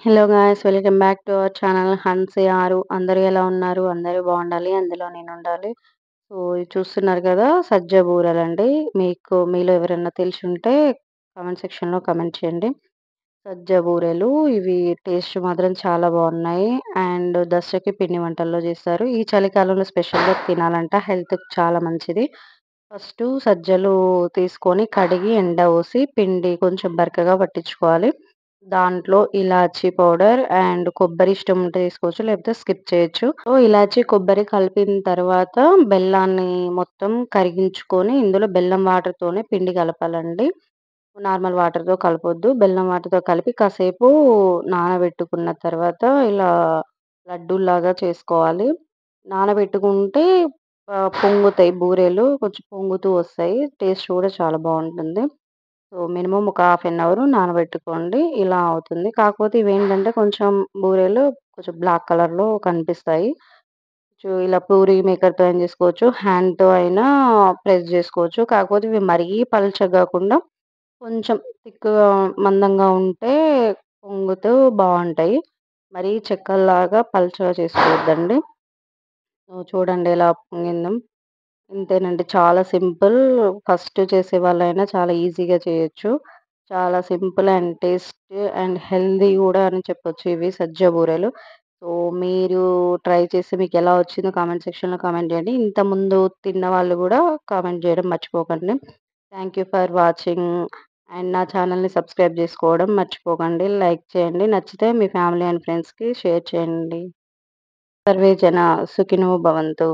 Hello guys, welcome back to our channel Hansi Aru. అందరూ ఎలా ఉన్నారు? అందరూ బాగుండాలి, అందులో నేను ఉండాలి. సో ఇది చూస్తున్నారు కదా, సజ్జ బూరెలండి. మీలో ఎవరైనా తెలిసి ఉంటే కామెంట్ సెక్షన్లో కామెంట్ చేయండి. సజ్జ బూరెలు ఇవి టేస్ట్ మాత్రం చాలా బాగున్నాయి. అండ్ దసరాకి పిండి వంటల్లో చేస్తారు. ఈ చలికాలంలో స్పెషల్గా తినాలంట, హెల్త్కి చాలా మంచిది. ఫస్ట్ సజ్జలు తీసుకొని కడిగి ఎండబోసి పిండి కొంచెం బరకగా పట్టించుకోవాలి. దాంట్లో ఇలాచీ పౌడర్ అండ్ కొబ్బరి ఇష్టం ఉంటే తీసుకోవచ్చు, లేకపోతే స్కిప్ చేయొచ్చు. సో ఇలాచీ, కొబ్బరి కలిపిన తర్వాత బెల్లాన్ని మొత్తం కరిగించుకొని ఇందులో బెల్లం వాటర్‌తోనే పిండి కలపాలండి. నార్మల్ వాటర్‌తో కలపొద్దు. బెల్లం వాటర్‌తో కలిపి కాసేపు నానబెట్టుకున్న తర్వాత ఇలా లడ్డూల్లాగా చేసుకోవాలి. నానబెట్టుకుంటే పొంగుతాయి బూరెలు. కొంచెం పొంగుతూ వస్తాయి. టేస్ట్ కూడా చాలా బావుంటుంది. సో, మినిమమ్ ఒక హాఫ్ ఎన్ అవర్ నానబెట్టుకోండి. ఇలా అవుతుంది. కాకపోతే ఇవేంటంటే కొంచెం బూరెలు కొంచెం బ్లాక్ కలర్‌లో కనిపిస్తాయి. ఇలా పూరి మేకర్‌తో అయినా చేసుకోవచ్చు. హ్యాండ్‌తో అయినా ప్రెస్ జేసుకోవచ్చు. కాకపోతే ఇవి మరీ పల్చగా గాకుండా కొంచెం థిక్‌గా మందంగా ఉంటే పొంగుతూ బావుంటాయి. మరీ చెక్కల్లాగా పల్చగా చేసుకోవద్దండి. చూడండి ఎలా పొంగిందో. ఇంతేనండి. చాలా సింపుల్. ఫస్ట్ చేసేవాళ్ళైనా చాలా ఈజీగా చేయొచ్చు. చాలా simple and taste and healthy గూడా అని చెప్పొచ్చు ఇవి సజ్జ బూరెలు. సో, మీరు ట్రై చేసి మీకెలా వచ్చిందో కామెంట్ సెక్షన్‌లో కామెంట్ చేయండి. ఇంతకుముందు తిన్న వాళ్ళు గూడా కామెంట్ జేయడం మర్చిపోకండి. Thank you for watching. And నా ఛానెల్‌ని సబ్స్క్రైబ్ జేసుకోవడం మర్చిపోకండి. లైక్ చేయండి. నచ్చితే మీ ఫ్యామిలీ అండ్ ఫ్రెండ్స్‌కి షేర్ చేయండి. సర్వే జన సుఖినో భవంతు.